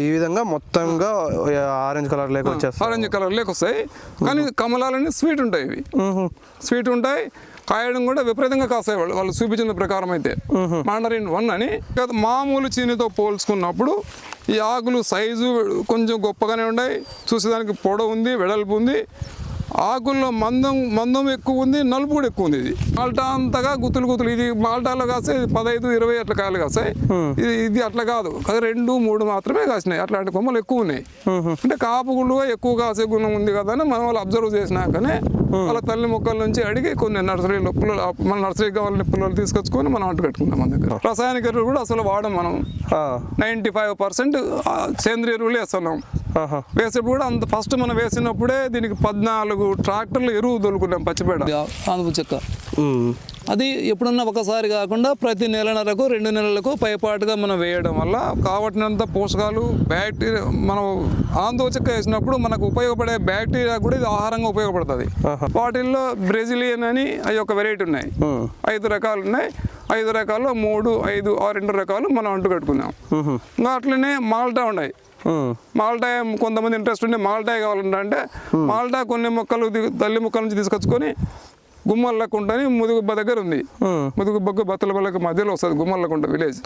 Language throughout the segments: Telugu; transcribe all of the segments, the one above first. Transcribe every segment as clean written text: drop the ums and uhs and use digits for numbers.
ఈ విధంగా మొత్తంగా ఆరెంజ్ కలర్ లేక వచ్చేస్తాయి. ఆరెంజ్ కలర్ లేక వస్తాయి. కానీ కమలాలన్నీ స్వీట్ ఉంటాయి. ఇవి స్వీట్ ఉంటాయి. కాయడం కూడా విపరీతంగా కాస్తాయి వాళ్ళు చూపించిన ప్రకారం అయితే. మాండరిన్ 1 అని మామూలు చీనితో పోల్చుకున్నప్పుడు ఈ ఆకులు సైజు కొంచెం గొప్పగానే ఉన్నాయి. చూసేదానికి పొడవు ఉంది, వెడల్పు ఉంది. ఆకుల్లో మందం ఎక్కువ ఉంది, నలుపు కూడా ఎక్కువ ఉంది. ఇది మాల్టా అంతగా గుత్తులు ఇది మాల్టాలో కాస్తే 15-20 అట్లా కాయలు కాస్తాయి. ఇది అట్లా కాదు, 2-3 మాత్రమే కాసినాయి. అట్లాంటి కొమ్మలు ఎక్కువ ఉన్నాయి. అంటే కాపుగుళ్ళు ఎక్కువ కాసే గుణం ఉంది కదా అని మనం వాళ్ళు అబ్జర్వ్ చేసినాకనే వాళ్ళ తల్లి మొక్కల నుంచి అడిగి కొన్ని నర్సరీలో మన నర్సరీకి కావాలని పుల్లలు తీసుకొచ్చుకొని మనం అంటు పెట్టుకుంటాం. మన దగ్గర రసాయనిక ఎరువులు కూడా అసలు వాడం. మనం 95% సేంద్రియ ఎరువులు వేస్తున్నాం. వేసేప్పుడు కూడా అంత ఫస్ట్ మనం వేసినప్పుడే దీనికి 14 ట్రాక్టర్లు ఎరువు తోలుకున్నాం. పచ్చిపేడ ఆంధ్ర చెక్క అది ఎప్పుడన్నా ఒకసారి కాకుండా ప్రతి నెలన్నరకు 2 నెలలకు పైపాటుగా మనం వేయడం వల్ల కావటినంత పోషకాలు బ్యాక్టీరియా మనం ఆంధ్ర చెక్క వేసినప్పుడు మనకు ఉపయోగపడే బ్యాక్టీరియా కూడా ఇది ఆహారంగా ఉపయోగపడుతుంది. వాటిల్లో బ్రెజిలియన్ అని అవి ఒక వెరైటీ ఉన్నాయి. 5 రకాలు ఉన్నాయి. 5 రకాల్లో 3, 5, 2 రకాలు మనం అంటు కట్టుకున్నాం. ఇంకా అట్లనే మాల్టా ఉన్నాయి. మాల్టా కొంతమంది ఇంట్రెస్ట్ ఉంటే మాల్టా కావాలంటే మాల్టా కొన్ని మొక్కలు తల్లి మొక్కల నుంచి తీసుకొచ్చుకొని గుమ్మల్లకుంట అని ముదుగుబ్బ దగ్గర ఉంది. ముదుగుబ్బకు బత్తలపల్లకి మధ్యలో వస్తుంది గుమ్మల్లకుంట విలేజ్.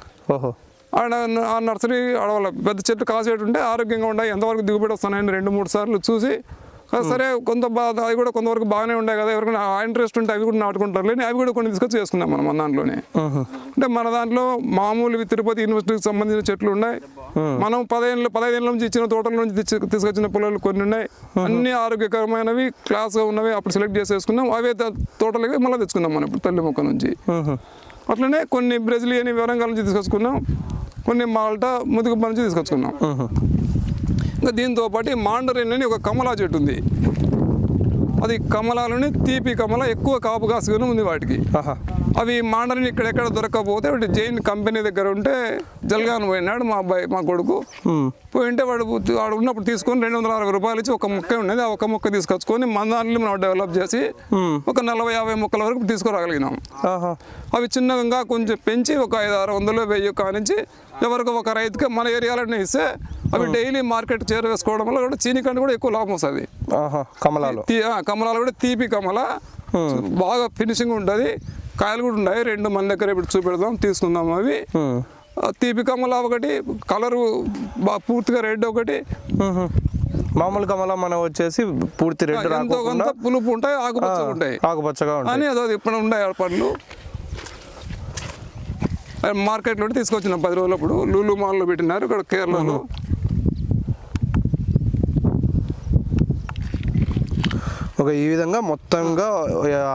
ఆ నర్సరీ అడవాల పెద్ద చెట్టు కాసేటు ఉంటే ఆరోగ్యంగా ఉంటాయి. ఎంతవరకు దిగుబడి వస్తున్నాయని 2-3 సార్లు చూసి సరే అవి కూడా కొంతవరకు బాగానే ఉంటాయి కదా, ఎవరికైనా ఇంట్రెస్ట్ ఉంటే అవి కూడా నాటుకుంటారు లేని అవి కూడా కొన్ని తీసుకొచ్చి చేసుకున్నాం మనం మన దాంట్లోనే. అంటే మన దాంట్లో మామూలు తిరుపతి యూనివర్సిటీకి సంబంధించిన చెట్లు ఉన్నాయి. మనం 15 ఏళ్ళ నుంచి ఇచ్చిన తోటల నుంచి తీసుకొచ్చిన పొలాలు కొన్ని ఉన్నాయి. అన్ని ఆరోగ్యకరమైనవి క్లాస్గా ఉన్నవి అప్పుడు సెలెక్ట్ చేసేసుకున్నాం. అవే తోటలకి మళ్ళీ తెచ్చుకున్నాం మనం ఇప్పుడు తల్లి మొక్క నుంచి. అట్లనే కొన్ని బ్రెజిలియన్ వరంగల్ నుంచి తీసుకొచ్చుకున్నాం. కొన్ని మాల్టా ముదుగుబ్బ నుంచి తీసుకొచ్చుకున్నాం. ఇంకా దీంతో పాటు మాండరిన్ అని ఒక కమలా చెట్టు ఉంది. అది కమలాలని తీపి కమల ఎక్కువ కాపు కాసుకొని ఉంది వాటికి. అవి మాండరిన్ ఇక్కడెక్కడ దొరకకపోతే వాటి జైన్ కంపెనీ దగ్గర ఉంటే జల్గాన్ పోయినాడు మా అబ్బాయి మా కొడుకు. పోయింటే వాడు ఉన్నప్పుడు తీసుకొని 260 రూపాయలు ఇచ్చి ఒక మొక్క ఉండేది. ఆ ఒక మొక్క తీసుకొచ్చుకొని మన దాంట్లో మనం డెవలప్ చేసి ఒక 40-50 మొక్కల వరకు తీసుకురాగలిగినాం. అవి చిన్నగా కొంచెం పెంచి ఒక 500-600-1000 కానించి ఎవరికి ఒక రైతుకి మన ఏరియాలోనే ఇస్తే అవి డైలీ మార్కెట్ చేరవేసుకోవడం వల్ల కూడా చీని కంటే కూడా ఎక్కువ లాభం వస్తుంది. కమలాలు కూడా తీపి కమల బాగా ఫినిషింగ్ ఉంటుంది. కాయలు కూడా ఉన్నాయి. 2 మన దగ్గర ఇప్పుడు చూపెడదాం, తీసుకుందాం. అవి తీపి కమల ఒకటి, కలరు పూర్తిగా రెడ్ ఒకటి. మామూలు కమల మనం వచ్చేసి పూర్తి రెడ్ ఎంతో కొంత పులుపు ఉంటాయి, ఆకుపచ్చగా ఉంటాయి అని అదో ఇప్పుడు ఉన్నాయి పండ్లు. మార్కెట్లో తీసుకొచ్చిన 10 రోజులప్పుడు లూలు మాల్లో పెట్టినారు ఇక్కడ కేరళలో. ఈ విధంగా మొత్తంగా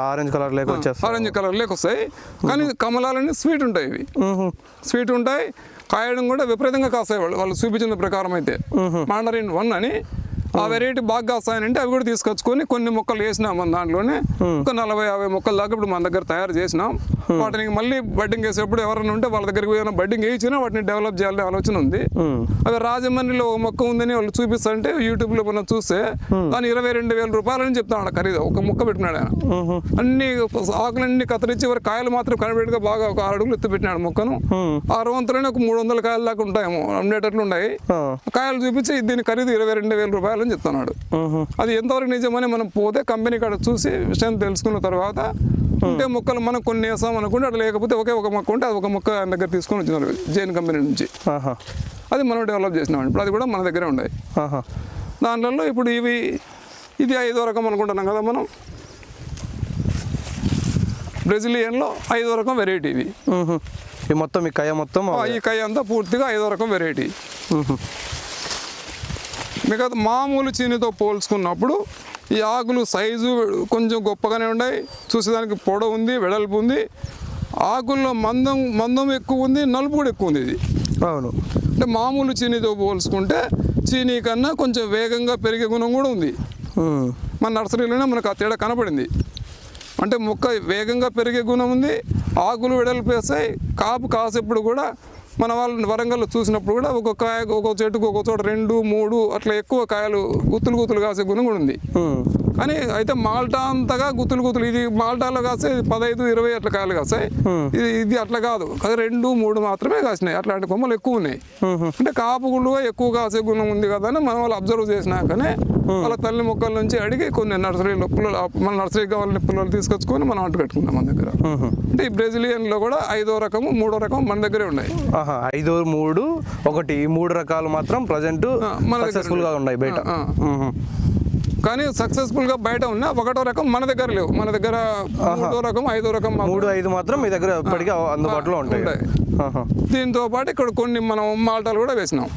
ఆరెంజ్ కలర్ లేక వచ్చేస్తాయి. ఆరెంజ్ కలర్ లేక వస్తాయి. కానీ కమలాలన్నీ స్వీట్ ఉంటాయి. ఇవి స్వీట్ ఉంటాయి. కాయడం కూడా విపరీతంగా కాస్తాయి వాళ్ళు చూపించిన ప్రకారం అయితే. మాండరిన్ 1 అని ఆ వెరైటీ బాగా కాస్తాయనంటే అవి కూడా తీసుకొచ్చుకొని కొన్ని మొక్కలు వేసినాం మన దాంట్లోనే. ఒక 40-50 మొక్కల దాకా ఇప్పుడు మన దగ్గర తయారు చేసినాం. వాటిని మళ్ళీ బడ్డింగ్ వేసేప్పుడు ఎవరైనా ఉంటే వాళ్ళ దగ్గరికి పోయినా బడ్డింగ్ వేయించినా వాటిని డెవలప్ చేయాలనే ఆలోచన ఉంది. అవి రాజమండ్రిలో ఒక మొక్క ఉందని వాళ్ళు చూపిస్తుంటే యూట్యూబ్లో మనం చూస్తే దాని 22,000 రూపాయలని చెప్తాడు ఖరీదు. ఒక మొక్క పెట్టినాడు ఆయన. అన్ని ఆకులన్నీ కత్తిరించి వారి కాయలు మాత్రం కనిపెట్టుగా బాగా ఒక 6 అడుగులు ఎత్తి పెట్టినాడు మొక్కను. ఆ రవంతలోనే ఒక 300 కాయల దాకా ఉంటాయేమో, ఉండేటట్లు ఉన్నాయి. కాయలు చూపించి దీని ఖరీదు 22,000 రూపాయలు అని చెప్తున్నాడు. అది ఎంతవరకు నిజమని మనం పోతే కంపెనీ కాడ చూసి విషయం తెలుసుకున్న తర్వాత ఉంటే మొక్కలు మనం కొన్ని వేసాం అనుకుంటే అట్లా లేకపోతే ఒక మొక్క ఉంటే అది ఒక మొక్క ఆయన దగ్గర తీసుకొని వచ్చినారు జైన్ కంపెనీ నుంచి. అది మనం డెవలప్ చేసినామండి. ఇప్పుడు అది కూడా మన దగ్గరే ఉన్నాయి. దాంట్లో ఇప్పుడు ఇది 5వ రకం అనుకుంటున్నాం కదా మనం. బ్రెజిలియన్లో 5వ రకం వెరైటీ ఇవి. మొత్తం ఈ కాయ అంతా పూర్తిగా 5వ రకం వెరైటీ. మిగతా మామూలు చీనితో పోల్చుకున్నప్పుడు ఈ ఆకులు సైజు కొంచెం గొప్పగానే ఉన్నాయి. చూసేదానికి పొడవు ఉంది, వెడల్పు ఉంది. ఆకుల్లో మందం ఎక్కువ ఉంది, నలుపు కూడా ఎక్కువ ఉంది. ఇది అవును. అంటే మామూలు చీనితో పోల్చుకుంటే చీనీ కన్నా కొంచెం వేగంగా పెరిగే గుణం కూడా ఉంది. మన నర్సరీలోనే మనకు ఆ తేడా కనపడింది. అంటే మొక్క వేగంగా పెరిగే గుణం ఉంది. ఆకులు వెడల్పు వేస్తాయి. కాపు కాసేప్పుడు కూడా మన వాళ్ళు వరంగల్లో చూసినప్పుడు కూడా ఒక్కొక్క చెట్టుకు ఒక్కొక్క చోట 2-3 అట్లా ఎక్కువ కాయలు గుత్తులు కాసే గుణం కూడా ఉంది. కానీ అయితే మాల్టా అంతగా గుత్తులు ఇది మాల్టాలో కాస్తే 15-20 అట్లా కాయలు కాస్తాయి. ఇది అట్లా కాదు, అది 2-3 మాత్రమే కాసినాయి. అట్లాంటి కొమ్మలు ఎక్కువ ఉన్నాయి. అంటే కాపు గుళ్ళుగా ఎక్కువ కాసే గుణం ఉంది కదా అని మనం వాళ్ళు అబ్జర్వ్ చేసినాకనే వాళ్ళ తల్లి మొక్కల నుంచి అడిగి కొన్ని నర్సరీలో పుల్లలు, మన నర్సరీకి కావాలని పుల్లలు తీసుకొచ్చుకొని మనం అంటు కట్టుకున్నాం మన దగ్గర. అంటే ఈ బ్రెజిలియన్లో కూడా 5వ రకము 3వ రకం మన దగ్గరే ఉన్నాయి. 5, 3, 1 ఈ 3 రకాలు మాత్రం ప్రజెంట్ సక్సెస్ఫుల్ గా ఉన్నాయి బయట. కానీ సక్సెస్ఫుల్ గా బయట ఉన్న 1వ రకం మన దగ్గర లేవు. మన దగ్గర 3వ రకం 5వ రకం 3, 5 మాత్రం మీ దగ్గర ఇప్పటికీ అందుబాటులో ఉంటాయి. దీంతో పాటు ఇక్కడ కొన్ని మనం మాల్టాలు కూడా వేసినాం.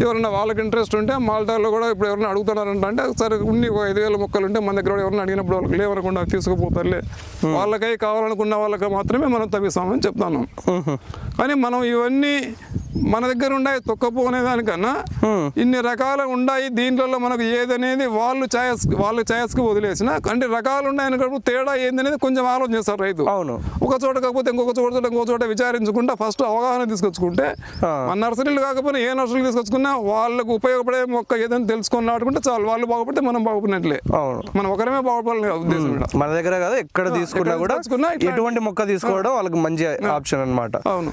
ఎవరన్నా వాళ్ళకి ఇంట్రెస్ట్ ఉంటే మాల్టాలో కూడా ఇప్పుడు ఎవరైనా అడుగుతున్నారంటే సరే ఉన్ని 5,000 మొక్కలు ఉంటే మన దగ్గర ఎవరైనా అడిగినప్పుడు వాళ్ళకి లేవనకుండా తీసుకుపోతారులే, వాళ్ళకై కావాలనుకున్న వాళ్ళకి మాత్రమే మనం తవ్విస్తామని చెప్తాను. కానీ మనం ఇవన్నీ మన దగ్గర ఉన్నాయి తొక్కపోనే దానికన్నా ఇన్ని రకాలు ఉన్నాయి. దీంట్లో మనకు ఏదనేది వాళ్ళ ఛాయస్కి వదిలేసిన అంటే రకాలు ఉన్నాయని తేడా ఏందనేది కొంచెం ఆలోచన చేస్తారు రైతు. అవును, ఒక చోట కాకపోతే ఇంకో చోట విచారించుకుంటా ఫస్ట్ అవగాహన తీసుకొచ్చుకుంటే మన నర్సరీలు కాకపోతే ఏ నర్సరీలు తీసుకొచ్చుకున్నా వాళ్ళకు ఉపయోగపడే మొక్క ఏదైనా తెలుసుకొని నాటుకుంటే చాలు. వాళ్ళు బాగుపడితే మనం బాగుపడినట్లే. మనం ఒకరమే బాగుపడాలని ఉద్దేశం. మన దగ్గర కాదు, ఎక్కడ తీసుకున్నా కూడా ఎటువంటి మొక్క తీసుకోవడం వాళ్ళకి మంచి ఆప్షన్ అన్నమాట. అవును,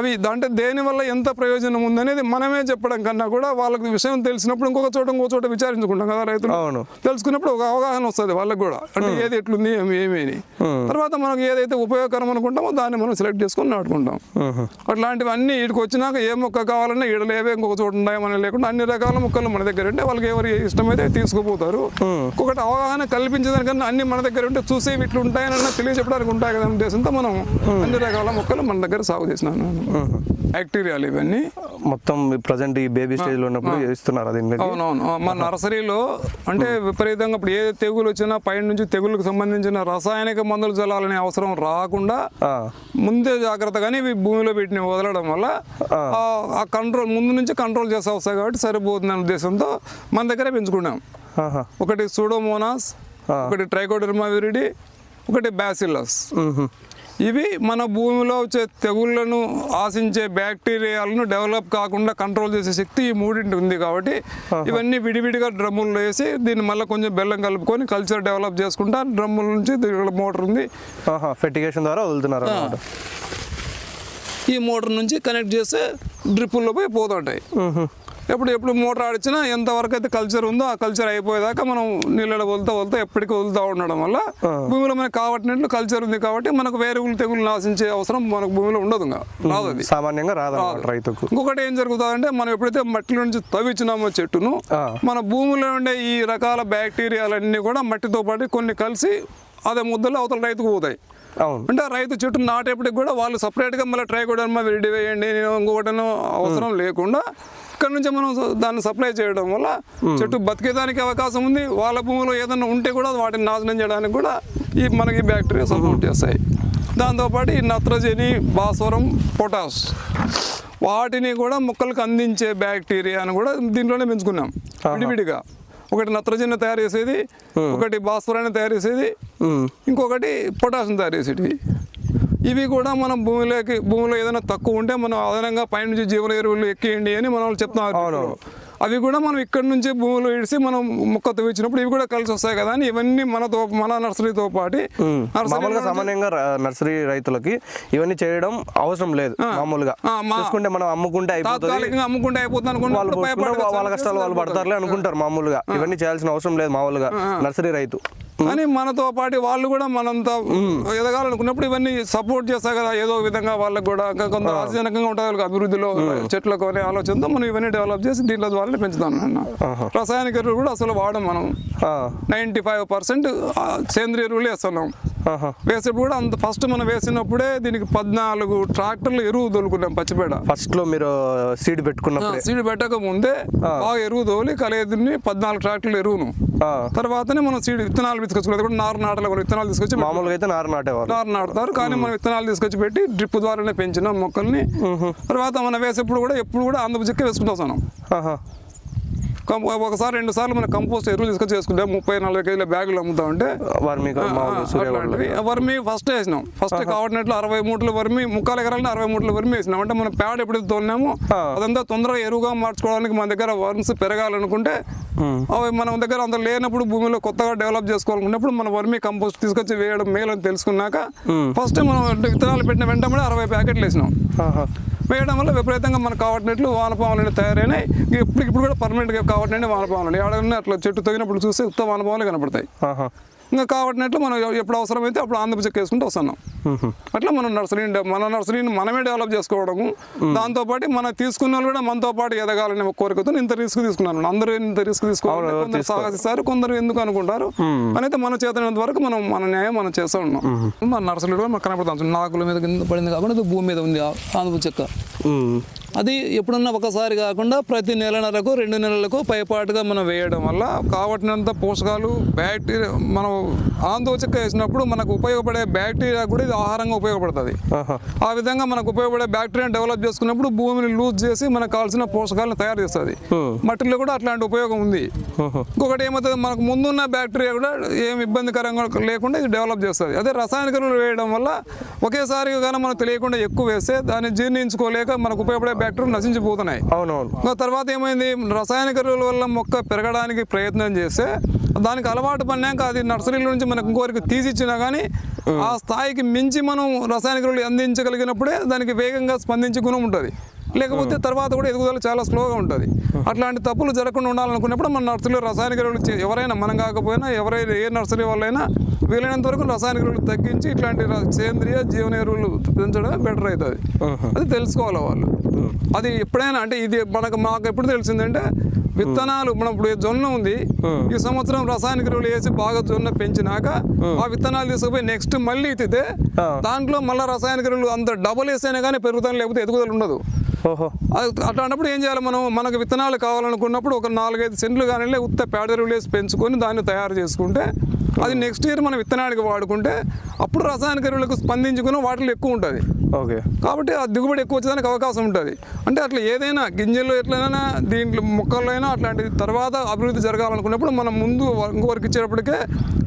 అవి అంటే దేని వల్ల ఎంత ప్రయోజనం ఉందనేది మనమే చెప్పడం కన్నా కూడా వాళ్ళకి విషయం తెలిసినప్పుడు ఇంకో చోట విచారించుకుంటాం కదా రైతులు. తెలుసుకున్నప్పుడు ఒక అవగాహన వస్తుంది వాళ్ళకి కూడా, అంటే ఏది ఎట్లుంది ఏమి అని. తర్వాత మనకు ఏదైతే ఉపయోగకరం అనుకుంటామో దాన్ని మనం సెలెక్ట్ చేసుకొని నాటుకుంటాం. అట్లాంటివన్నీ వీటికి వచ్చినాక ఏ మొక్క కావాలన్నా ఈడలేవే ఇంకొక చోట ఉన్నాయని లేకుండా అన్ని రకాల మొక్కలు మన దగ్గర ఉంటే వాళ్ళకి ఎవరికి ఇష్టమైతే తీసుకుపోతారు. ఒకటి అవగాహన కల్పించేదానికన్నా అన్ని మన దగ్గర ఉంటే చూసే ఇట్లు ఉంటాయని తెలియజెప్పడానికి ఉంటాయి కదా ఉద్దేశంతో మనం అన్ని రకాల మొక్కలు మన దగ్గర సాగు చేసినాను. బ్యాక్టీరియాలు ఇవన్నీ మొత్తం ప్రజెంట్ ఈ బేబీ స్టేజ్ లో ఉన్నప్పుడు ఇస్తున్నారు. అవునవును, మన నర్సరీలో అంటే విపరీతంగా ఇప్పుడు ఏ తెగులు వచ్చినా పైన నుంచి తెగులకు సంబంధించిన రసాయనిక మందులు చల్లాలనే అవసరం రాకుండా ముందే జాగ్రత్తగానే ఇవి భూమిలో వీటిని వదలడం వల్ల ఆ కంట్రోల్ ముందు నుంచి కంట్రోల్ చేసే వస్తాయి కాబట్టి సరిపోతుందనే ఉద్దేశంతో మన దగ్గరే పెంచుకున్నాం. ఒకటి సూడోమోనాస్, ఒకటి ట్రైకోడెర్మా విరిడి, ఒకటి బ్యాసిల్లస్. ఇవి మన భూమిలో వచ్చే తెగుళ్లను ఆశించే బ్యాక్టీరియాలను డెవలప్ కాకుండా కంట్రోల్ చేసే శక్తి ఈ మూడింటి ఉంది కాబట్టి ఇవన్నీ విడివిడిగా డ్రమ్ముల్లో వేసి దీన్ని మళ్ళీ కొంచెం బెల్లం కలుపుకొని కల్చర్ డెవలప్ చేసుకుంటా డ్రమ్ముల నుంచి మోటార్ ఉంది, ఫెర్టిగేషన్ ద్వారా వదులుతున్నారు. ఈ మోటార్ నుంచి కనెక్ట్ చేస్తే డ్రిప్పుల్లో పోయి పోతుంటాయి. ఎప్పుడు మోటార్ ఆడిచ్చినా ఎంతవరకు అయితే కల్చర్ ఉందో ఆ కల్చర్ అయిపోయేదాకా మనం నీళ్ళలో వదులుతా ఎప్పటికీ వదులుతూ ఉండడం వల్ల భూమిలో మనకు కావట్టినట్లు కల్చర్ ఉంది కాబట్టి మనకు వేరే తెగులు నాశించే అవసరం మనకు భూమిలో ఉండదు, రాదు, అది సామాన్యంగా రాదు రైతుకు. ఇంకొకటి ఏం జరుగుతుందంటే మనం ఎప్పుడైతే మట్టిలో నుంచి తవ్విచ్చినామో చెట్టును మన భూమిలో ఉండే ఈ రకాల బ్యాక్టీరియాలన్నీ కూడా మట్టితో పాటు కొన్ని కలిసి అదే ముద్దలు అవతల రైతుకు పోతాయి. అంటే రైతు చెట్టు నాటేపటికి కూడా వాళ్ళు సపరేట్గా మళ్ళీ ట్రైకోడెర్మా విరిడి వేయండి ఇంకొకటనో అవసరం లేకుండా ఇక్కడ నుంచి మనం దాన్ని సప్లై చేయడం వల్ల చెట్టు బతికేదానికి అవకాశం ఉంది. వాళ్ళ భూమిలో ఏదైనా ఉంటే కూడా వాటిని నాశనం చేయడానికి కూడా మనకి బ్యాక్టీరియా సపోర్ట్ చేస్తాయి. దాంతోపాటు ఈ నత్రజని, భాస్వరం, పొటాష్ వాటిని కూడా మొక్కలకు అందించే బ్యాక్టీరియాను కూడా దీంట్లోనే పెంచుకున్నాం విడివిడిగా. ఒకటి నత్రజని తయారు చేసేది, ఒకటి భాస్వరాన్ని తయారు చేసేది, ఇంకొకటి పొటాషియం తయారు చేసేది. ఇవి కూడా మనం భూమిలో ఏదైనా తక్కువ ఉంటే మనం అదనంగా పైనుంచి జీవన ఎరువులు ఎక్కియండి అని మన వాళ్ళు చెప్తున్నారు. అవి కూడా మనం ఇక్కడ నుంచి భూమిలో ఇడిసి మనం మొక్క తవ్వించినప్పుడు ఇవి కూడా కలిసి వస్తాయి కదా అని ఇవన్నీ మన నర్సరీతో పాటు సామాన్యంగా నర్సరీ రైతులకి ఇవన్నీ చేయడం అవసరం లేదు. మామూలుగా చూసుకుంటే మనం అమ్ముకుంటే అయిపోతుంది వాళ్ళ కష్టాలు వాళ్ళు పడతారులే అనుకుంటారు. మామూలుగా ఇవన్నీ చేయాల్సిన అవసరం లేదు మామూలుగా నర్సరీ రైతు. కానీ మనతో పాటు వాళ్ళు కూడా మనంతా ఎదగాలనుకున్నప్పుడు ఇవన్నీ సపోర్ట్ చేస్తాయి కదా ఏదో విధంగా వాళ్ళకి కూడా కొంత ఆశాజనకంగా ఉంటుంది వాళ్ళకి అభివృద్ధిలో చెట్లకు అనే ఆలోచనతో మనం ఇవన్నీ డెవలప్ చేసి దీంట్లో ద్వారా పెంచుతాం. రసాయనిక ఎరువులు కూడా అసలు వాడడం మనం 95% సేంద్రియ ఎరువులు వేస్తున్నాం. వేసేప్పుడు కూడా అంత ఫస్ట్ మనం వేసినప్పుడే దీనికి 14 ట్రాక్టర్లు ఎరువు తోలుకున్నాం పచ్చిపేడ. ఫస్ట్ లో మీరు సీడ్ పెట్టక ముందే బాగా ఎరువు తోలి కలియదుని 14 ట్రాక్టర్లు ఎరువును తర్వాతనే మనం విత్తనాలు తీసుకొచ్చుకోలేదు కూడా నారు నాటలు విత్తనాలు తీసుకొచ్చి మామూలుగా అయితే నారు నాటుతారు కానీ మనం విత్తనాలు తీసుకొచ్చి పెట్టి డ్రిప్ ద్వారానే పెంచినాం మొక్కల్ని. తర్వాత మనం వేసేప్పుడు కూడా ఎప్పుడు కూడా అందపు చిక్క వేసుకుంటూ వస్తున్నాం. ఒకసారి 2 సార్లు మన కంపోస్ట్ ఎరువులు తీసుకొచ్చి చేసుకుంటే 30-40 కేజీల బ్యాగులు అమ్ముతా ఉంటే వర్మి ఫస్ట్ వేసినాం. ఫస్ట్ కావట్నట్లు 60 మూటలు వర్మి, 3/4 ఎకరాలని 60 మూటలు వర్మి వేసినాం. అంటే మనం పేడ ఎప్పుడైతే తోలినామో అదంతా తొందరగా ఎరువుగా మార్చుకోవడానికి మన దగ్గర వర్మ్స్ పెరగాలనుకుంటే అవి మన దగ్గర అంత లేనప్పుడు భూమిలో కొత్తగా డెవలప్ చేసుకోవాలనుకున్నప్పుడు మన వర్మి కంపోస్ట్ తీసుకొచ్చి వేయడం మేలు అని తెలుసుకున్నాక ఫస్ట్ మనం విత్తనాలు పెట్టిన వెంటనే 60 ప్యాకెట్లు వేసినాం. వేయడం వల్ల విపరీతంగా మనకు కావట్నట్లు వానపాములు తయారైనాయి. ఇప్పుడు కూడా పర్మనెంట్గా కావట్నండి వానపాములు ఏడన్నా అట్లా చెట్టు తగినప్పుడు చూస్తే ఉత్తమ వానపాములు కనపడతాయి. ఇంకా కావట్నట్లు మనం ఎప్పుడు అవసరమైతే అప్పుడు ఆంధ్ర చెక్ వేసుకుంటూ వస్తున్నాం. అట్లా మన నర్సరీని మనమే డెవలప్ చేసుకోవడము, దాంతోపాటు మనం తీసుకున్న వాళ్ళు కూడా మనతో పాటు ఎదగాలనే ఒక కోరికతో ఇంత రిస్క్ తీసుకున్నాను. అందరూ ఇంత రిస్క్ తీసుకోవాలి, కొందరు సాహసిస్తారు, కొందరు ఎందుకు అనుకుంటారు అనేది మన చేతనంత వరకు మన న్యాయం మనం చేస్తూ ఉన్నాం. మన నర్సరీలో మనకు కనపడతాం. నాకుల మీద కింద పడింది కాకుండా భూమి మీద ఉంది ఆంధ్ర చెక్క. అది ఎప్పుడన్నా ఒకసారి కాకుండా ప్రతి నెలన్నరకు 2 నెలలకు పైపాటుగా మనం వేయడం వల్ల కావట్టినంత పోషకాలు బ్యాక్టీరియా మనం ఆంధ్ర చెక్క వేసినప్పుడు మనకు ఉపయోగపడే బ్యాక్టీరియా కూడా ఇది ఆహారంగా ఉపయోగపడుతుంది. ఆ విధంగా మనకు ఉపయోగపడే బ్యాక్టీరియాని డెవలప్ చేసుకున్నప్పుడు భూమిని లూజ్ చేసి మనకు కావాల్సిన పోషకాలను తయారు చేస్తుంది. మట్టిలో కూడా అట్లాంటి ఉపయోగం ఉంది. ఇంకొకటి ఏమవుతుంది, మనకు ముందున్న బ్యాక్టీరియా కూడా ఏం ఇబ్బందికరంగా లేకుండా ఇది డెవలప్ చేస్తుంది. అదే రసాయనిక ఎరువులు వేయడం వల్ల ఒకేసారి కానీ మనం తెలియకుండా ఎక్కువ వేస్తే దాన్ని జీర్ణించుకోలేక మనకు ఉపయోగపడే బ్యాక్టీరియా నశించిపోతున్నాయి. అవునవును. తర్వాత ఏమైంది, రసాయనిక ఎరువుల వల్ల మొక్క పెరగడానికి ప్రయత్నం చేస్తే దానికి అలవాటు పడినాక అది నర్సరీల నుంచి మనకు ఇంకోరికి తీసిచ్చినా కానీ ఆ స్థాయికి మించి మనం రసాయనిక ఎరువులు అందించగలిగినప్పుడే దానికి వేగంగా స్పందించే గుణం ఉంటుంది. లేకపోతే తర్వాత కూడా ఎదుగుదల చాలా స్లోగా ఉంటుంది. అట్లాంటి తప్పులు జరగకుండా ఉండాలనుకున్నప్పుడు మన నర్సరీలో రసాయనిక ఎరువులు ఎవరైనా మనం కాకపోయినా ఎవరైనా ఏ నర్సరీ వాళ్ళైనా వీలైనంత వరకు రసాయనిక ఎరువులు తగ్గించి ఇట్లాంటి సేంద్రియ జీవన ఎరువులు పెంచడం బెటర్ అవుతుంది. అది తెలుసుకోవాలి వాళ్ళు. అది ఎప్పుడైనా అంటే ఇది మాకు ఎప్పుడు తెలిసిందంటే విత్తనాలు మనం ఇప్పుడు జొన్న ఉంది, ఈ సంవత్సరం రసాయనిక ఎరువులు వేసి బాగా జొన్న పెంచినాక ఆ విత్తనాలు తీసుకుపోయి నెక్స్ట్ మళ్ళీ ఇస్తే దాంట్లో మళ్ళీ రసాయనిక ఎరువులు అంత డబుల్ వేస్తేనే కానీ పెరుగుతాను, లేకపోతే ఎదుగుదల ఉండదు. అట్లాంటప్పుడు ఏం చేయాలి, మనకు విత్తనాలు కావాలనుకున్నప్పుడు ఒక 4-5 సెంట్లు కానీ ఉత్త పేడ ఎరువులు వేసి పెంచుకొని దాన్ని తయారు చేసుకుంటే అది నెక్స్ట్ ఇయర్ మనం విత్తనానికి వాడుకుంటే అప్పుడు రసాయనిక ఎరువులకు స్పందించుకుని వాటిలో ఎక్కువ ఉంటుంది. ఓకే, కాబట్టి ఆ దిగుబడి ఎక్కువ వచ్చేదానికి అవకాశం ఉంటుంది. అంటే అట్లా ఏదైనా గింజల్లో ఎట్లయినా దీంట్లో మొక్కల్లో అయినా అట్లాంటి తర్వాత అభివృద్ధి జరగాలనుకున్నప్పుడు మనం ముందు ఇంకొకరికి ఇచ్చేటప్పటికే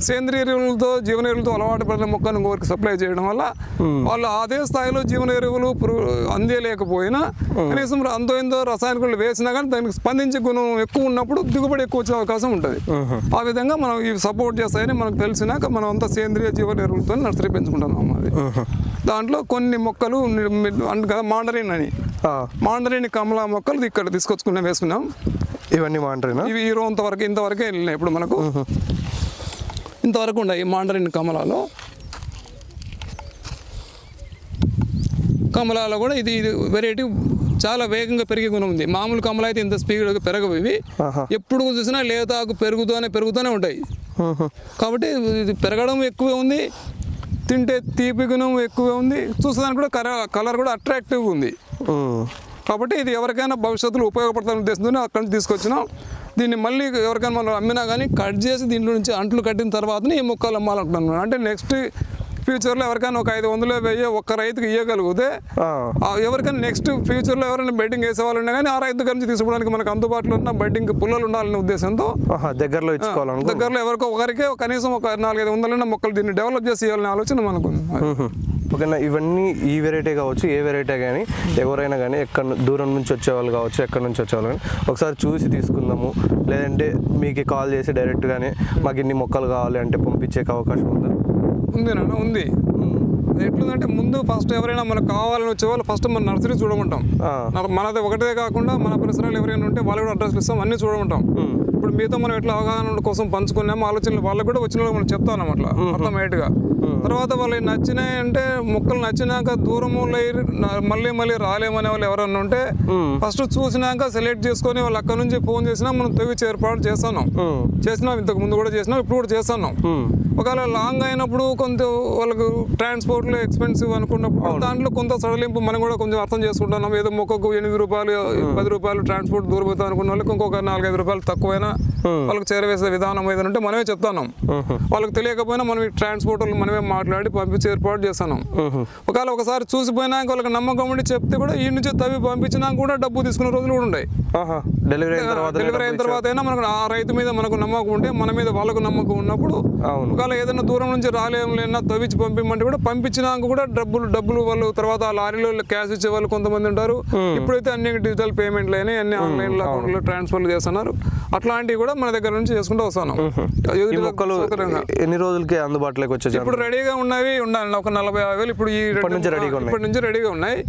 సేంద్రియ ఎరువులతో జీవన ఎరువులతో అలవాటు పడిన మొక్కను ఇంకొకరికి సప్లై చేయడం వల్ల వాళ్ళు అదే స్థాయిలో జీవన ఎరువులు అందేయలేకపోయినా కనీసం అంతో ఎంతో రసాయనిక ఎరువులు వేసినా కానీ దానికి స్పందించే గుణం ఎక్కువ ఉన్నప్పుడు దిగుబడి ఎక్కువ వచ్చే అవకాశం ఉంటుంది. ఆ విధంగా మనం ఇవి సపోర్ట్ చేస్తాయని మనకు తెలిసినాక మనం అంతా సేంద్రియ జీవన ఎరువులతో నర్సరీ పెంచుకుంటున్నాం. అది దాంట్లో కొన్ని మొక్కలు అంటే కదా మాండరిన్ అని, మాండరిన్ కమలా మొక్కలు ఇక్కడ తీసుకొచ్చుకున్నాం, వేసుకున్నాం. ఇవన్నీ మాండరిన్ ఇవి ఇంతవరకే వెళ్ళినాయి. ఇప్పుడు మనకు ఇంతవరకు ఉన్నాయి మాండరిన్ కమలాలో కూడా ఇది వెరైటీ చాలా వేగంగా పెరిగే గుణం ఉంది. మామూలు కమల అయితే ఇంత స్పీడ్గా పెరగవు. ఇవి ఎప్పుడు చూసినా లేతాకు పెరుగుతూనే ఉంటాయి. కాబట్టి ఇది పెరగడం ఎక్కువే ఉంది, తింటే తీపి గుణం ఎక్కువే ఉంది, చూసేదానికి కూడా కలర్ కూడా అట్రాక్టివ్గా ఉంది. కాబట్టి ఇది ఎవరికైనా భవిష్యత్తులో ఉపయోగపడుతున్న ఉద్దేశంతో అక్కడి నుంచి తీసుకొచ్చినాం. దీన్ని మళ్ళీ ఎవరికైనా మనం అమ్మినా కానీ కట్ చేసి దీంట్లో నుంచి అంట్లు కట్టిన తర్వాతనే ఈ మొక్కలు అమ్మాలనుకుంటున్నాను. అంటే నెక్స్ట్ ఫ్యూచర్లో ఎవరికైనా ఒక 500 1000 ఒక్క రైతుకి ఇవ్వగలిగితే ఎవరికైనా నెక్స్ట్ ఫ్యూచర్లో ఎవరైనా బెడ్డింగ్ వేసే వాళ్ళు ఉన్నా కానీ ఆ రైతు గురించి తీసుకోవడానికి మనకు అందుబాటులో ఉన్న బెడ్డింగ్ పుల్లలు ఉండాలనే ఉద్దేశంతో దగ్గరలో ఎవరికో ఒకరికే కనీసం ఒక 400-500 మొక్కలు దీన్ని డెవలప్ చేసి ఇవ్వాలనే ఆలోచన మనకు ఉంది. ఓకేనా, ఇవన్నీ ఈ వెరైటీ కావచ్చు, ఏ వెరైటీ కానీ ఎవరైనా కానీ దూరం నుంచి వచ్చేవాళ్ళు కావచ్చు, ఎక్కడి నుంచి వచ్చేవాళ్ళు కానీ ఒకసారి చూసి తీసుకుందాము. లేదంటే మీకు కాల్ చేసి డైరెక్ట్గానే మాకు ఇన్ని మొక్కలు కావాలి అంటే పంపించే అవకాశం ఉందా? ఉందేనా? ఉంది. ఎట్లుందంటే ముందు ఫస్ట్ ఎవరైనా మనకు కావాలని వచ్చేవాళ్ళు ఫస్ట్ మన నర్సరీ చూడమంటాం. మనది ఒకటే కాకుండా మన పరిసరాలు ఎవరైనా ఉంటే వాళ్ళు కూడా అడ్రస్లు ఇస్తాం, అన్నీ చూడమంటాం. ఇప్పుడు మీతో మనం ఎట్లా అవగాహన కోసం పంచుకున్నాము ఆలోచనలు వాళ్ళకి కూడా వచ్చిన వాళ్ళు మనం చెప్తాం అట్లా అర్థమయ్యేట్టుగా. తర్వాత వాళ్ళు నచ్చినాయి అంటే మొక్కలు నచ్చినాక దూరము మళ్ళీ రాలేమనే వాళ్ళు ఎవరన్నా ఉంటే ఫస్ట్ చూసినాక సెలెక్ట్ చేసుకొని వాళ్ళు అక్కడ నుంచి ఫోన్ చేసినా మనం తెగిచ్చి ఏర్పాటు చేస్తున్నాం. ఇంతకు ముందు కూడా చేసినాం, ఇప్పుడు కూడా చేస్తున్నాం. ఒకవేళ లాంగ్ అయినప్పుడు కొంత వాళ్ళకు ట్రాన్స్పోర్ట్లో ఎక్స్పెన్సివ్ అనుకున్నప్పుడు దాంట్లో కొంత సడలింపు మనం కూడా కొంచెం అర్థం చేసుకుంటున్నాం. ఏదో మొక్కకు 8 రూపాయలు 10 రూపాయలు ట్రాన్స్పోర్ట్ దూరపోతాం అనుకున్న వాళ్ళకి ఇంకొక 4-5 రూపాయలు తక్కువైనా వాళ్ళకి చేరవేసే విధానం ఏదంటే మనమే చెప్తున్నాం. వాళ్ళకి తెలియకపోయినా మనం ఈ ట్రాన్స్పోర్ట్ మనమే మాట్లాడి పంపించి ఏర్పాటు చేస్తున్నాం. ఒకవేళ ఒకసారి చూసిపోయినాక వాళ్ళకి నమ్మకం ఉండి చెప్తే కూడా ఈ నుంచి తవ్వి పంపించినాక కూడా డబ్బు తీసుకునే రోజులు కూడా ఉన్నాయి. డెలివరీ అయిన తర్వాత అయినా మనకు ఆ రైతు మీద మనకు నమ్మకం ఉంటే మన మీద వాళ్ళకు నమ్మకం ఉన్నప్పుడు ఒకవేళ ఏదైనా దూరం నుంచి రాలేనా తవ్వించి పంపించమంటే కూడా పంపించినాక కూడా డబ్బులు వాళ్ళు తర్వాత లారీలో క్యాష్ ఇచ్చే వాళ్ళు కొంతమంది ఉంటారు. ఇప్పుడైతే అన్ని డిజిటల్ పేమెంట్లు అయినాయి, అన్ని ఆన్లైన్ అకౌంట్లో ట్రాన్స్ఫర్లు చేస్తున్నారు. అట్లాంటివి కూడా మన దగ్గర నుంచి చేసుకుంటూ వస్తున్నాం. ఎన్ని రోజులకి అందుబాటులోకి వచ్చేసి ఇప్పుడు రెడీగా ఉన్నవి ఉండాలి ఒక 40,000 ఇప్పుడు ఇప్పటి నుంచి రెడీగా ఉన్నాయి.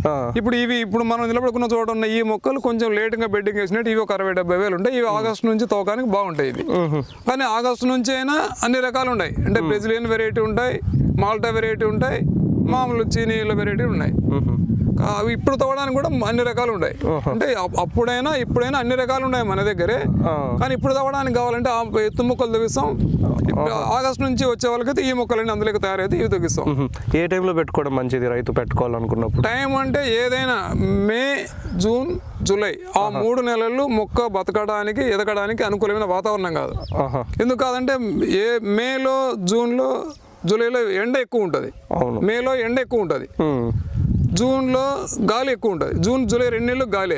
ఇప్పుడు మనం నిలబడుకున్న చోట ఉన్న ఈ మొక్కలు కొంచెం లేట్గా బెడ్డింగ్ వేసినట్టు ఇవి ఒక 60,000-70,000 ఉంటాయి. ఇవి ఆగస్టు నుంచి తోకానికి బాగుంటాయి ఇవి. కానీ ఆగస్టు నుంచి అయినా అన్ని రకాలు ఉన్నాయి. అంటే బ్రెజిలియన్ వెరైటీ ఉంటాయి, మాల్టా వెరైటీ ఉంటాయి, మామూలు చీనీల వెరైటీ ఉన్నాయి. అవి ఇప్పుడు తవ్వడానికి కూడా అన్ని రకాలు ఉన్నాయి. అంటే అప్పుడైనా ఇప్పుడైనా అన్ని రకాలు ఉన్నాయి మన దగ్గరే. కానీ ఇప్పుడు తవ్వడానికి కావాలంటే ఆ ఎత్తు మొక్కలు తవ్విస్తాం. ఆగస్టు నుంచి వచ్చే వాళ్ళకైతే ఈ మొక్కలన్నీ అందులోకి తయారైతే ఇవి తగ్గిస్తాం. ఏ టైంలో పెట్టుకోవడం మంచిది రైతు పెట్టుకోవాలనుకున్నప్పుడు? టైం అంటే ఏదైనా మే, జూన్, జూలై ఆ 3 నెలలు మొక్క బతకడానికి ఎదగడానికి అనుకూలమైన వాతావరణం కాదు. ఎందుకు కాదంటే మేలో, జూన్లో, జూలైలో ఎండ ఎక్కువ ఉంటుంది. మేలో ఎండ ఎక్కువ ఉంటుంది, జూన్లో గాలి ఎక్కువ ఉంటుంది. జూన్, జూలై 2 నెలలు గాలి.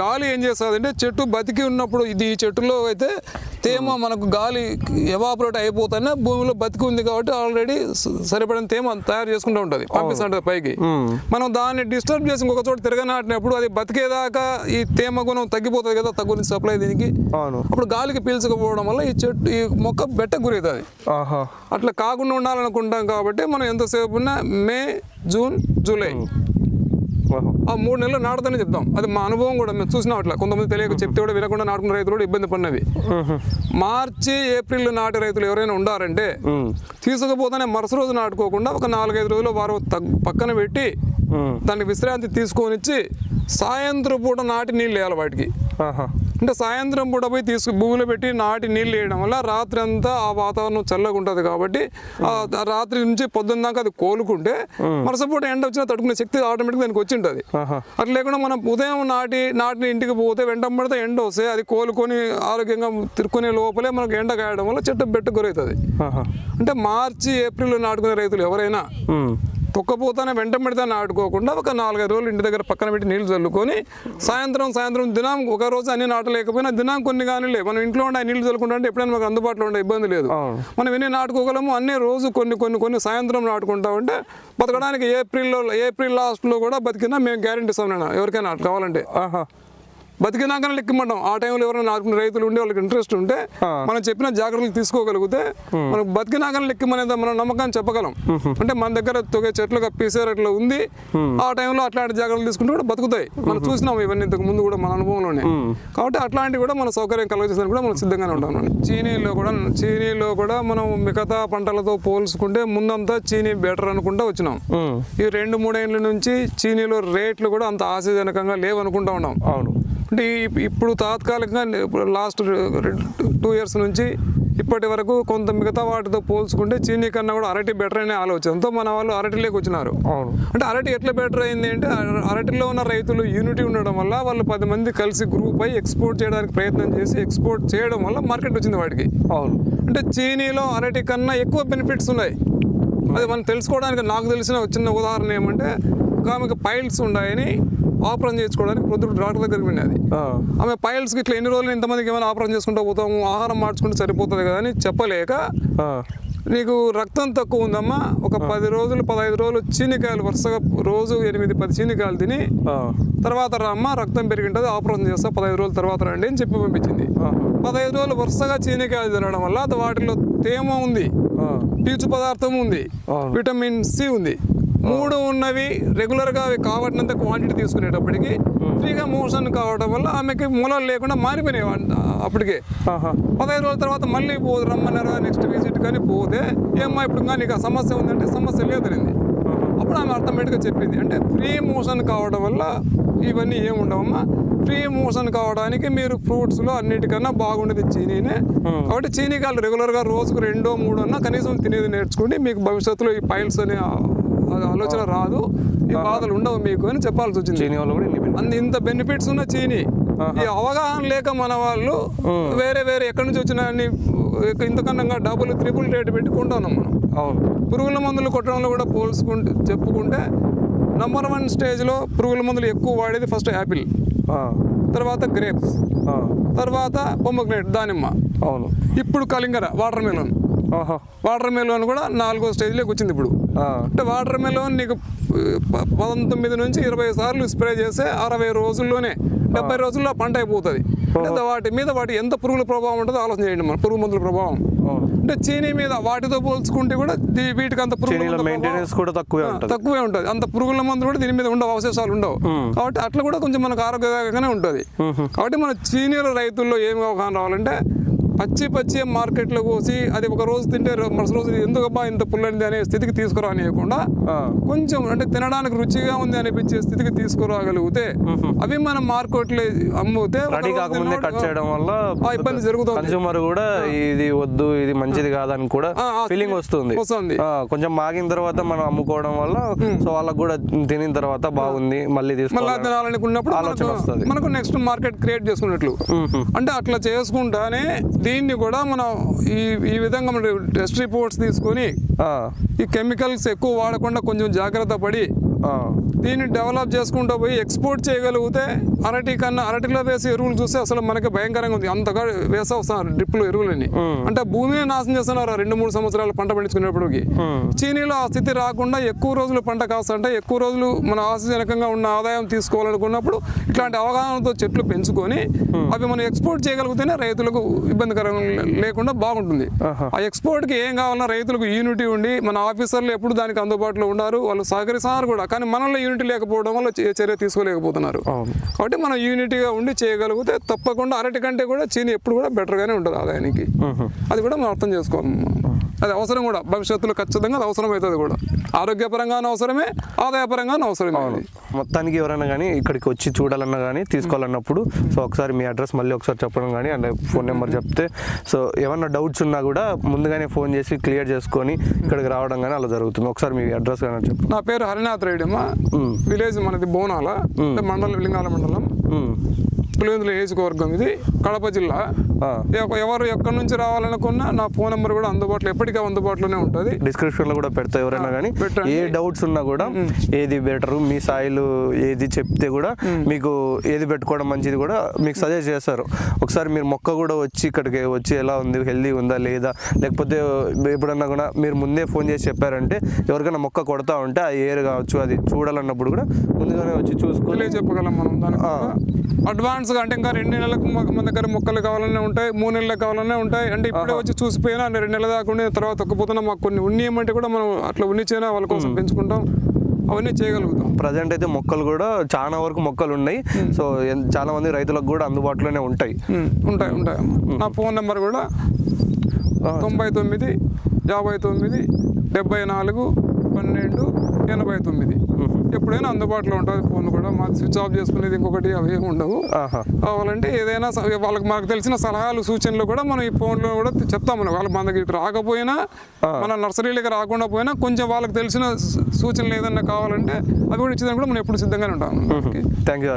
గాలి ఏం చేస్తుంది అంటే చెట్టు బతికి ఉన్నప్పుడు ఈ చెట్టులో అయితే తేమ మనకు గాలి ఎవాపరేట్ అయిపోతానే భూమిలో బతికి ఉంది కాబట్టి ఆల్రెడీ సరిపడిన తేమ తయారు చేసుకుంటూ ఉంటుంది, పంపిస్తుంటుంది పైకి. మనం దాన్ని డిస్టర్బ్ చేసి ఇంకొక చోట తిరగనాటినప్పుడు అది బతికేదాకా ఈ తేమ గుణం తగ్గిపోతుంది కదా, తగ్గుని సప్లై దీనికి. అప్పుడు గాలికి పీల్చకపోవడం వల్ల ఈ మొక్క బెట్ట గురవుతుంది. అట్లా కాకుండా ఉండాలనుకుంటాం కాబట్టి మనం ఎంతసేపు ఉన్నా మే, జూన్, జూలై ఆ 3 నెలలు నాటుతానే చెప్తాం. అది మా అనుభవం కూడా మేము చూసినాం. అట్లా కొంతమంది తెలియక చెప్తే కూడా వినకుండా నాటుకున్న రైతులు కూడా ఇబ్బంది పడినవి. మార్చి, ఏప్రిల్ నాటే రైతులు ఎవరైనా ఉండారంటే తీసుకుపోతానే మరుసటి రోజు నాటుకోకుండా ఒక 4-5 రోజులు వారు పక్కన పెట్టి దానికి విశ్రాంతి తీసుకొని ఇచ్చి సాయంత్రం పూట నాటి నీళ్ళు వేయాలి వాటికి. అంటే సాయంత్రం పూట పోయి భూమిలో పెట్టి నాటి నీళ్ళు వేయడం వల్ల రాత్రి అంతా ఆ వాతావరణం చల్లగా ఉంటుంది కాబట్టి ఆ రాత్రి నుంచి పొద్దున్న దాకా అది కోలుకుంటే మరుసటి పూట ఎండ వచ్చినా తట్టుకునే శక్తి ఆటోమేటిక్గా దానికి వచ్చి ఉంటుంది. అట్లా లేకుండా మనం ఉదయం నాటిని ఇంటికి పోతే వెంట పడితే ఎండ వస్తే అది కోలుకొని ఆరోగ్యంగా తిరుక్కునే లోపలే మనకు ఎండ కాయడం వల్ల చెట్టు బెట్టు గురవుతుంది. అంటే మార్చి, ఏప్రిల్ నాటుకునే రైతులు ఎవరైనా తొక్కపోతానే వెంట పెడితే నాటుకోకుండా ఒక 4-5 రోజులు ఇంటి దగ్గర పక్కన పెట్టి నీళ్లు చల్లుకొని సాయంత్రం దినం ఒక రోజు అన్ని నాటలేకపోయినా దినం కొన్ని కానీ మనం ఇంట్లో ఉండే నీళ్లు చల్లుకుంటా అంటే ఎప్పుడైనా మాకు అందుబాటులో ఉండే ఇబ్బంది లేదు. మనం ఎన్ని నాటుకోగలము అన్ని రోజు కొన్ని సాయంత్రం నాటుకుంటా ఉంటే బతకడానికి ఏప్రిల్ లాస్ట్లో కూడా బతికినా మేము గ్యారెంటీ ఇస్తాం. ఎవరికైనా కావాలంటే బతికినాకనే లెక్కమంటాం. ఆ టైంలో ఎవరైనా నాటుకునే రైతులు ఉండే వాళ్ళకి ఇంట్రెస్ట్ ఉంటే మనం చెప్పిన జాగ్రత్తలు తీసుకోగలిగితే మనకు బతికినాకనే లెక్కమనేది మనం నమ్మకాన్ని చెప్పగలం. అంటే మన దగ్గర తొగే చెట్లు కప్పేసారు అట్లా ఉంది, ఆ టైంలో అట్లాంటి జాగ్రత్తలు తీసుకుంటే కూడా బతుకుతాయి. మనం చూసినాం ఇవన్నీ ఇంతకు ముందు కూడా మన అనుభవంలోనే. కాబట్టి అట్లాంటివి కూడా మన సౌకర్యం కలగజేసేందుకు కూడా మనం సిద్ధంగానే ఉంటాం. చీనీలో కూడా మనం మిగతా పంటలతో పోల్చుకుంటే ముందంతా చీనీ బెటర్ అనుకుంటా వచ్చినాం. ఈ 2-3 ఏళ్ళ నుంచి చీనీలో రేట్లు కూడా అంత ఆశాజనకంగా లేవనుకుంటా ఉన్నాం. అంటే ఇప్పుడు తాత్కాలికంగా లాస్ట్ 2 years నుంచి ఇప్పటి వరకు కొంత మిగతా వాటితో పోల్చుకుంటే చీనీ కన్నా కూడా అరటి బెటర్ అనే ఆలోచనతో మన వాళ్ళు అరటిలోకి వచ్చినారు. అంటే అరటి ఎట్లా బెటర్ అయింది అంటే అరటిలో ఉన్న రైతులు యూనిటీ ఉండడం వల్ల వాళ్ళు 10 మంది కలిసి గ్రూప్ అయి ఎక్స్పోర్ట్ చేయడానికి ప్రయత్నం చేసి ఎక్స్పోర్ట్ చేయడం వల్ల మార్కెట్ వచ్చింది వాటికి. అంటే చీనీలో అరటి కన్నా ఎక్కువ బెనిఫిట్స్ ఉన్నాయి. అది మనం తెలుసుకోవడానికి నాకు తెలిసిన చిన్న ఉదాహరణ ఏమంటే ఆమెకు పైల్స్ ఉన్నాయని ఆపరేషన్ చేసుకోవడానికి పొద్దుడు డాక్టర్ దగ్గరికి వెళ్ళినది. ఆమె పైల్స్కి ఇట్లా ఎన్ని రోజులు ఇంతమందికి ఏమైనా ఆపరేషన్ చేసుకుంటూ పోతాము, ఆహారం మార్చుకుంటే సరిపోతుంది కదా అని చెప్పలేక నీకు రక్తం తక్కువ ఉందమ్మా ఒక 10 రోజులు 15 రోజులు చీనికాయలు వరుసగా రోజు 8-10 చీనికాయలు తిని తర్వాత రామ్మ రక్తం పెరిగింటుంది ఆపరేషన్ చేస్తా 15 రోజుల తర్వాత రండి అని చెప్పి పంపించింది. 15 రోజులు వరుసగా చీనికాయలు తినడం వల్ల వాటిలో తేమ ఉంది, పీచు పదార్థం ఉంది, విటమిన్ సి ఉంది. 3 ఉన్నవి రెగ్యులర్గా అవి కావటినంత క్వాంటిటీ తీసుకునేటప్పటికి ఫ్రీగా మోషన్ కావడం వల్ల ఆమెకి మూలాలు లేకుండా మారిపోయినాయి. అప్పటికే 15 రోజుల తర్వాత మళ్ళీ రమ్మన్నారు నెక్స్ట్ విజిట్ కానీ పోతే ఏమ్మా ఇప్పుడు కానీ నీకు ఆ సమస్య ఉందంటే సమస్య లేదనింది. అప్పుడు ఆమె ఆటోమేటిక్గా చెప్పింది అంటే ఫ్రీ మోషన్ కావడం వల్ల ఇవన్నీ ఏముండవమ్మా, ఫ్రీ మోషన్ కావడానికి మీరు ఫ్రూట్స్లో అన్నిటికన్నా బాగుండేది చీనీనే. కాబట్టి చీనీకాయలు రెగ్యులర్గా రోజుకు 2-3 అన్నా కనీసం తినేది నేర్చుకోండి, మీకు భవిష్యత్తులో ఈ పైల్స్ అనే ఆలోచన రాదు, ఈ బాధలు ఉండవు మీకు అని చెప్పాల్సి వచ్చింది. చీనీ వల్ల కూడా ఇంత బెనిఫిట్స్ ఉన్న చీనీ ఈ అవగాహన లేక మన వాళ్ళు వేరే ఎక్కడి నుంచి వచ్చిన ఇంతకన్నా డబుల్ 3 రేటు పెట్టి కొంటున్నాం మనం. అవును. పురుగుల మందులు కొట్టడంలో కూడా చెప్పుకుంటే నంబర్ 1 స్టేజ్లో పురుగుల మందులు ఎక్కువ వాడేది ఫస్ట్ యాపిల్, తర్వాత గ్రేప్స్, తర్వాత పొమగ్రనేట్ దానిమ్మ, అవును. ఇప్పుడు కలింగర వాటర్ మెలోన్. వాటర్ మెలోన్ కూడా 4వ స్టేజ్లోకి వచ్చింది ఇప్పుడు. అంటే వాటర్ మెలోన్ నీకు 19 నుంచి 20 సార్లు స్ప్రే చేస్తే 60 రోజుల్లోనే 70 రోజుల్లో పంట అయిపోతుంది. అంటే వాటి ఎంత పురుగుల ప్రభావం ఉంటుందో ఆలోచన చేయండి. మన పురుగు మందుల ప్రభావం అంటే చీనీ మీద వాటితో పోల్చుకుంటే కూడా వీటికి అంత మెయింటెనెన్స్ కూడా తక్కువే ఉంటుంది. అంత పురుగుల మందులు కూడా దీని మీద ఉండవు, అవశేషాలు ఉండవు. కాబట్టి అట్లా కూడా కొంచెం మనకు ఆరోగ్యదాయకంగానే ఉంటుంది. కాబట్టి మన చీనీల రైతుల్లో ఏమి అవగాహన రావాలంటే పచ్చి మార్కెట్లో కోసి అది ఒక రోజు తింటే మరుసటి రోజు ఎందుకబ్బా ఇంత పుల్లనిది అనే స్థితికి తీసుకురానియకుండా కొంచెం అంటే తినడానికి రుచిగా ఉంది అనిపించే స్థితికి తీసుకురాగలిగితే అవి మనం మార్కెట్లో అమ్మితే కట్ చేయడం వల్ల ఇబ్బంది జరుగుతుంది. కన్స్యూమర్ కూడా ఇది వద్దు ఇది మంచిది కాదని కూడా ఫీలింగ్ వస్తుంది. కొంచెం మాగిన తర్వాత మనం అమ్ముకోవడం వల్ల సో వాళ్ళకి కూడా తినిన తర్వాత బాగుంది మళ్ళీ తినాలనుకున్నప్పుడు మనకు నెక్స్ట్ మార్కెట్ క్రియేట్ చేసుకున్నట్లు. అంటే అట్లా చేసుకుంటానే దీన్ని కూడా మనం ఈ విధంగా మనం టెస్ట్ రిపోర్ట్స్ తీసుకొని ఈ కెమికల్స్ ఎక్కువ వాడకుండా కొంచెం జాగ్రత్త పడి దీన్ని డెవలప్ చేసుకుంటూ పోయి ఎక్స్పోర్ట్ చేయగలిగితే అరటిలో వేసే ఎరువులు చూస్తే అసలు మనకి భయంకరంగా ఉంది. అంతగా వేసా వస్తున్నారు డ్రిప్లు ఎరువులని. అంటే భూమిని నాశనం చేస్తున్నారు 2-3 సంవత్సరాలు పంట పండించుకునేప్పటికి. చీనీలో ఆ స్థితి రాకుండా ఎక్కువ రోజులు పంట కాస్తుంటే ఎక్కువ రోజులు మన ఆశాజనకంగా ఉన్న ఆదాయం తీసుకోవాలనుకున్నప్పుడు ఇట్లాంటి అవగాహనతో చెట్లు పెంచుకొని అవి మనం ఎక్స్పోర్ట్ చేయగలిగితేనే రైతులకు ఇబ్బందికరం లేకుండా బాగుంటుంది. ఆ ఎక్స్పోర్ట్కి ఏం కావాలన్నా రైతులకు యూనిటీ ఉండి మన ఆఫీసర్లు ఎప్పుడు దానికి అందుబాటులో ఉన్నారు, వాళ్ళు సహకరిస్తున్నారు కూడా. కానీ మనలో యూనిటీ లేకపోవడం వల్ల చర్య తీసుకోలేకపోతున్నారు. కాబట్టి మనం యూనిటీగా ఉండి చేయగలిగితే తప్పకుండా అరటి కంటే కూడా చీనీ ఎప్పుడు కూడా బెటర్గానే ఉంటుంది ఆదాయానికి. అది కూడా మనం అర్థం చేసుకోవాలి. అది అవసరం కూడా భవిష్యత్తులో ఖచ్చితంగా అది అవసరం అవుతుంది కూడా. ఆరోగ్యపరంగానూ అవసరమే, ఆదాయపరంగానూ అవసరమే. మొత్తానికి ఎవరైనా కానీ ఇక్కడికి వచ్చి చూడాలన్నా కానీ తీసుకోవాలన్నప్పుడు సో ఒకసారి మీ అడ్రస్ మళ్ళీ ఒకసారి చెప్పడం కానీ అంటే ఫోన్ నెంబర్ చెప్తే సో ఏమన్నా డౌట్స్ ఉన్నా కూడా ముందుగానే ఫోన్ చేసి క్లియర్ చేసుకొని ఇక్కడికి రావడం కానీ అలా జరుగుతుంది. ఒకసారి మీ అడ్రస్ కానీ చెప్పు. నా పేరు హరినాథ్ రెడ్డి అమ్మ. విలేజ్ మనది బోనాల, మండలం లింగాల మండలం, పులివెందుల నియోజకవర్గం, ఇది కడప జిల్లా. ఎవరు ఎక్కడి నుంచి రావాలనుకున్నా నా ఫోన్ నెంబర్ కూడా అందుబాటులో ఎప్పటికీ అందుబాటులోనే ఉంటుంది. డిస్క్రిప్షన్ లో కూడా పెడతా. ఎవరైనా కానీ ఏ డౌట్స్ ఉన్నా కూడా ఏది బెటర్ మీ సాయిలు ఏది చెప్తే కూడా మీకు ఏది పెట్టుకోవడం మంచిది కూడా మీకు సజెస్ట్ చేస్తారు. ఒకసారి మీరు మొక్క కూడా వచ్చి ఇక్కడికి వచ్చి ఎలా ఉంది, హెల్దీ ఉందా లేదా, లేకపోతే ఎప్పుడన్నా కూడా మీరు ముందే ఫోన్ చేసి చెప్పారంటే ఎవరికైనా మొక్క కొడతా ఉంటే ఆ ఏర్ కావచ్చు అది చూడాలన్నప్పుడు కూడా ముందుగానే వచ్చి చూసుకొని చెప్పగలం మనం. అడ్వాన్స్గా అంటే ఇంకా 2 నెలలకు మన దగ్గర మొక్కలు కావాలనే ఉంటాయి, 3 నెలలకు కావాలనే ఉంటాయి. అంటే ఇప్పుడే వచ్చి చూసిపోయినా 2 నెలల దాకా ఉండే తర్వాత ఒక్కపోతున్నా మాకు కొన్ని ఉన్నియమంటే కూడా మనం అట్లా ఉన్నిచ్చైనా వాళ్ళ కోసం పెంచుకుంటాం, అవన్నీ చేయగలుగుతాం. ప్రజెంట్ అయితే మొక్కలు కూడా చాలా వరకు మొక్కలు ఉన్నాయి. సో చాలా మంది రైతులకు కూడా అందుబాటులోనే ఉంటాయి. నా ఫోన్ నెంబర్ కూడా 99 59 74 12 89. ఎప్పుడైనా అందుబాటులో ఉంటుంది ఫోన్ కూడా. మాకు స్విచ్ ఆఫ్ చేసుకునేది ఇంకొకటి అవి ఏమి ఉండవు. కావాలంటే ఏదైనా వాళ్ళకి మనకు తెలిసిన సలహాలు సూచనలు కూడా మనం ఈ ఫోన్లో కూడా చెప్తాం. వాళ్ళు మన దగ్గరికి రాకపోయినా మన నర్సరీలకి రాకుండా పోయినా కొంచెం వాళ్ళకి తెలిసిన సూచనలు ఏదన్నా కావాలంటే అవి కూడా ఇచ్చేదానికి కూడా మనం ఎప్పుడు సిద్ధంగానే ఉంటాం. Thank you.